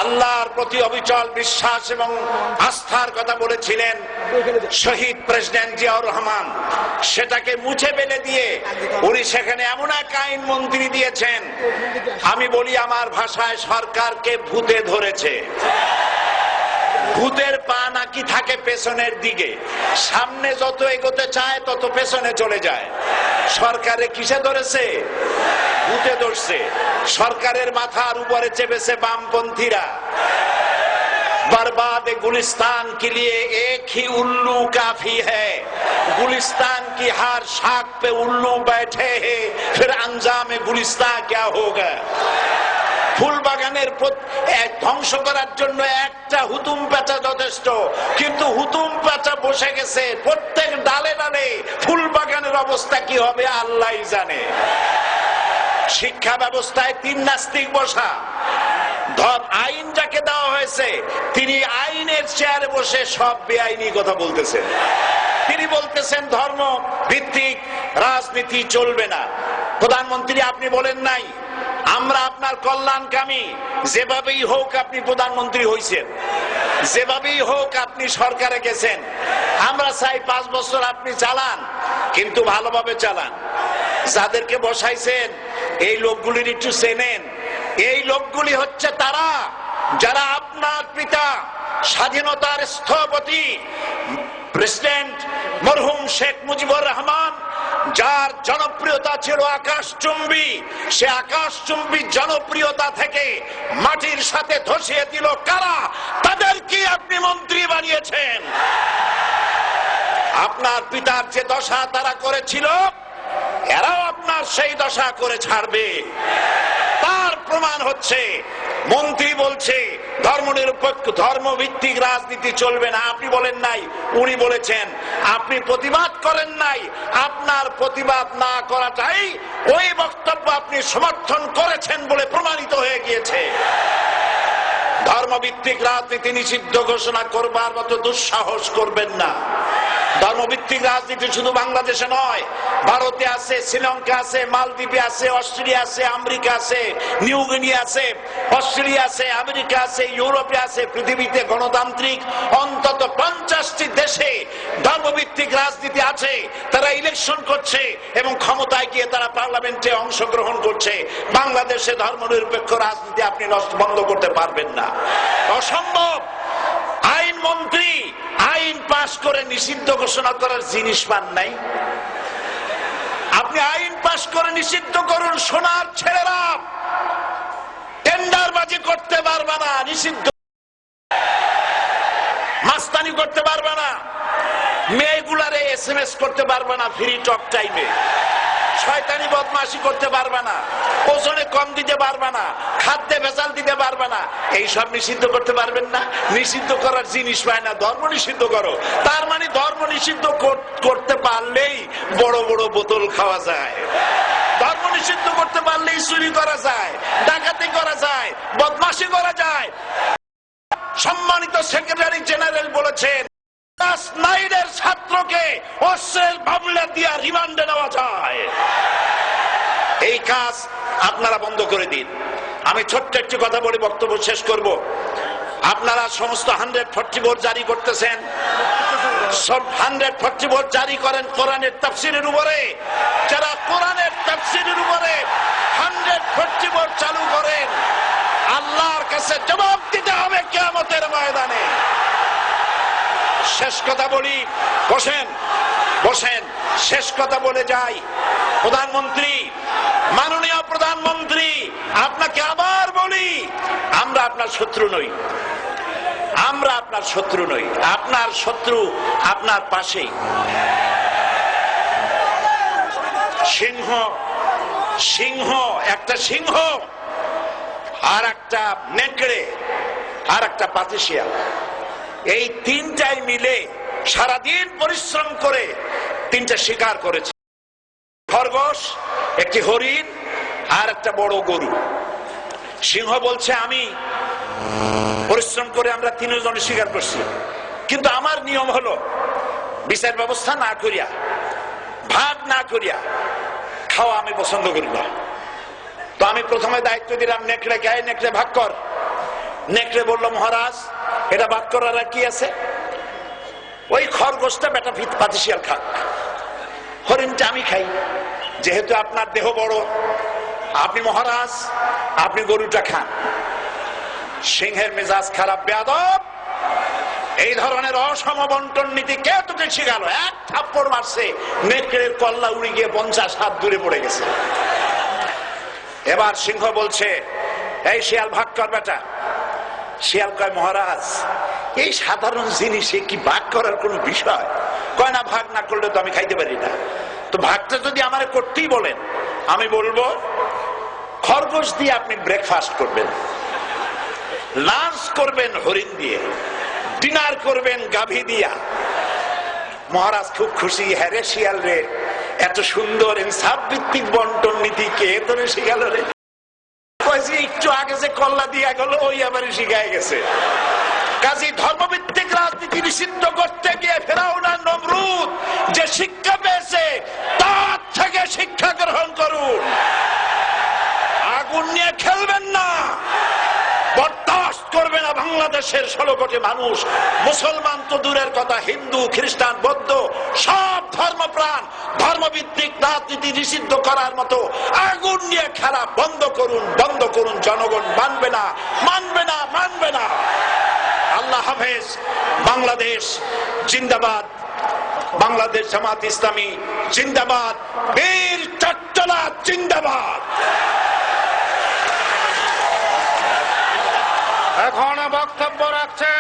আল্লাহর প্রতি অবিচল বিশ্বাস এবং আস্থার কথা বলেছিলেন শহীদ প্রেসিডেন্ট জিয়াউর রহমান, সেটাকে মুছে ফেলে দিয়ে উনি সেখানে এমন এক আইন মন্ত্রী দিয়েছেন, আমি বলি আমার ভাষায় সরকারকে ভূতে ধরেছে। ভূতের পা নাকি থাকে পেছনের দিকে, সামনে যত এগোতে চায় তত পেছনে চলে যায়। সরকারে কিসে ধরেছে? ভূতে ধরছে। সরকারের মাথার উপরে চেপেছে বামপন্থীরা। बर्बाद गुलिस्तान के लिए एक ही उल्लू काफी है, गुलिस्तान की हर शाख पे उल्लू बैठे हैं, फिर अंजाम गुलिस्तान क्या होगा। ফুল বাগানের ধ্বংস করার জন্য একটা হুতুম পেঁচা যথেষ্ট, কিন্তু হুতুম পেঁচা বসে গেছে প্রত্যেক ডালে ডালে। ফুল বাগানের অবস্থা কি হবে আল্লাহই জানে। শিক্ষা ব্যবস্থায় তিন নাস্তিক বসা। আইন যাকে দেওয়া হয়েছে তিনি আইনের চেয়ারে বসে সব বেআইনি কথা বলতেছেন। তিনি বলতেছেন ধর্ম ভিত্তিক রাজনীতি চলবে না। প্রধানমন্ত্রী আপনি বলেন নাই আমরা আপনার কল্যাণকামী, যেভাবেই হোক আপনি প্রধানমন্ত্রী হয়েছেন, যেভাবেই হোক আপনি সরকারে গেছেন, আমরা চাই 5 বছর আপনি চালান, কিন্তু ভালোভাবে চালান। যাদেরকে বসাইছেন এই লোকগুলির একটু চেনেন। এই লোকগুলি হচ্ছে তারা যারা আপনার পিতা স্বাধীনতার স্থপতি প্রেসিডেন্ট মরহুম শেখ মুজিবুর রহমান, যার জনপ্রিয়তা ছিল আকাশচুম্বী, সে আকাশচুম্বী জনপ্রিয়তা থেকে মাটির সাথে ধসিয়ে দিল কারা? তাদেরকে আপনি মন্ত্রী বানিয়েছেন। আপনার পিতার যে দশা তারা করেছিল, এরাও আপনার সেই দশা করে ছাড়বে। তার প্রমাণ হচ্ছে মন্ত্রী বলছে ধর্মনিরপেক্ষ ধর্মভিত্তিক রাজনীতি চলবে না। আপনি বলেন নাই, উনি বলেছেন। আপনি প্রতিবাদ করেন নাই। আপনার প্রতিবাদ না করাটাই ওই বক্তব্য আপনি সমর্থন করেছেন বলে প্রমাণিত হয়ে গিয়েছে। ধর্মভিত্তিক রাজনীতি নিষিদ্ধ ঘোষণা করবার মতো দুঃসাহস করবেন না। ধর্মভিত্তিক রাজনীতি শুধু বাংলাদেশে নয়, ভারতে আছে, শ্রীলঙ্কা আছে, মালদ্বীপে আছে, অস্ট্রেলিয়া আছে, আমেরিকা আছে, নিউ গিনি আছে, অস্ট্রেলিয়া আছে, আমেরিকা আছে, ইউরোপে আছে। পৃথিবীতে গণতান্ত্রিক অন্তত 50টি দেশে ধর্মভিত্তিক রাজনীতি আছে। তারা ইলেকশন করছে এবং ক্ষমতায় গিয়ে তারা পার্লামেন্টে অংশগ্রহণ করছে। বাংলাদেশে ধর্মনিরপেক্ষ রাজনীতি আপনি বন্ধ করতে পারবেন না, অসম্ভব। আইন মন্ত্রী আইন পাশ করে নিষিদ্ধ ঘোষণা করার জিনিস পান নাই। আপনি আইন পাশ করে নিষিদ্ধ করুন, সোনার ছেলেরা টেন্ডারবাজি করতে পারবে না, নিষিদ্ধ। মাস্তানি করতে পারবে না, মেয়েগুলারে SMS করতে পারবে না ফ্রি টক টাইমে, শয়তানি বদমাশি করতে পারবে না, ওজনে কম দিতে পারবে না, খাদ্যে ভেজাল দিতে পারবে না। এইসব নিষিদ্ধ করতে পারবেন না। নিষিদ্ধ করার জিনিস পায় না, ধর্ম নিষিদ্ধ করো। তার মানে ধর্ম নিষিদ্ধ করতে পারলেই বড় বড় বোতল খাওয়া যায়। ধর্ম নিষিদ্ধ করতে পারলেই চুরি করা যায়, ডাকাতি করা যায়, বদমাশি করা যায়। সম্মানিত সেক্রেটারি জেনারেল বলেছেন নাইডের ছাত্রকে অস্ত্রের মামলা দিয়ে রিমান্ডে নেওয়া যায়। এই কাজ আপনারা বন্ধ করে দিন। আমি ছোট্ট একটি কথা বলে বক্তব্য শেষ করব। আপনারা সমস্ত 144 জারি করতেছেন। সব 144 জারি করেন কোরআনের তাফসীরের উপরে। যারা কোরআনের তাফসীরের উপরে 144 চালু করেন, আল্লাহর কাছে জবাব দিতে হবে কিয়ামতের ময়দানে। শেষ কথা বলি, বসেন বসেন, শেষ কথা বলে যাই। প্রধানমন্ত্রী, মাননীয় প্রধানমন্ত্রী, আপনাকে আবার বলি, আমরা আপনার শত্রু নই। আমরা আপনার শত্রু নই। আপনার শত্রু আপনার পাশেই। সিংহ, সিংহ, একটা সিংহ আর একটা নেকড়ে আর একটা পাতিশিয়াল, এই তিনটাই মিলে সারাদিন পরিশ্রম করে তিনটা শিকার করেছে। খরগোশ, একটি হরিণ আর একটা বড় গরু। সিংহ বলছে আমি পরিশ্রম করে আমরা তিনজনে শিকার করছি, কিন্তু আমার নিয়ম হলো বিচার ব্যবস্থা না করিয়া, ভাগ না করিয়া খাওয়া আমি পছন্দ করি না। তো আমি প্রথমে দায়িত্ব দিলাম নেকড়েকে, নেকড়ে ভাগ কর। নেকড়ে বলল, মহারাজ এটা বাদ করার আর কি আছে, ওই খরগোশটা বেটা পাতিশিয়াল খাক, হরিণটা আমি খাই, যেহেতু আপনার দেহ বড়, আপনি মহারাজ, আপনি গরুটা খান। সিংহের মেজাজ খারাপ, বেয়াদব, এই ধরনের অসম বন্টন নীতি কে তোকে শিখালো? এক থাপ্পড় মারছে, নেকড়ের কল্লা উড়ে গিয়ে 50 হাত দূরে পড়ে গেছে। এবার সিংহ বলছে, এই শিয়াল ভাগ কর বেটা। শিয়াল কয়, মহারাজ এই সাধারণ জিনিসে কি ভাগ করার কোন বিষয়? কয় না, ভাগ না করলে তো আমি খাইতে পারি না। তো ভাগটা যদি আমার করতেই বলেন, আমি বলবো খরগোশ দিয়ে আপনি ব্রেকফাস্ট করবেন, লাঞ্চ করবেন হরিণ দিয়ে, ডিনার করবেন গাভী দিয়া। মহারাজ খুব খুশি, হ্যাঁ রে শিয়াল রে, এত সুন্দর ইনসাফ ভিত্তিক বন্টন নীতি কে তোরে শিখাল রে? একটু আগে যে কল্লা দিয়া গেল ওই আবার শিখায় গেছে। কাজী ধর্মভিত্তিক রাজনীতি নিষিদ্ধ করতে গিয়ে ফেরাউন আর নমরুদ যে শিক্ষা পেয়েছে তার থেকে শিক্ষা গ্রহণ করুন। আগুন নিয়ে খেলবেন না, বরদাস্ত করবে না বাংলাদেশের 16 কোটি মানুষ। মুসলমান তো দূরের কথা, হিন্দু, খ্রিস্টান, বৌদ্ধ সব ধর্মপ্রাণ ধর্মভিত্তিক রাজনীতি নিষিদ্ধ করার মতো আগুন নিয়ে খেলা বন্ধ করুন, বন্ধ করুন। জনগণ মানবে না, মানবে না, মানবে না। আল্লাহ হাফেজ। বাংলাদেশ জিন্দাবাদ, বাংলাদেশ জামাত ইসলামী জিন্দাবাদ, বীর চট্টলা জিন্দাবাদ। এখন বক্তব্য রাখছেন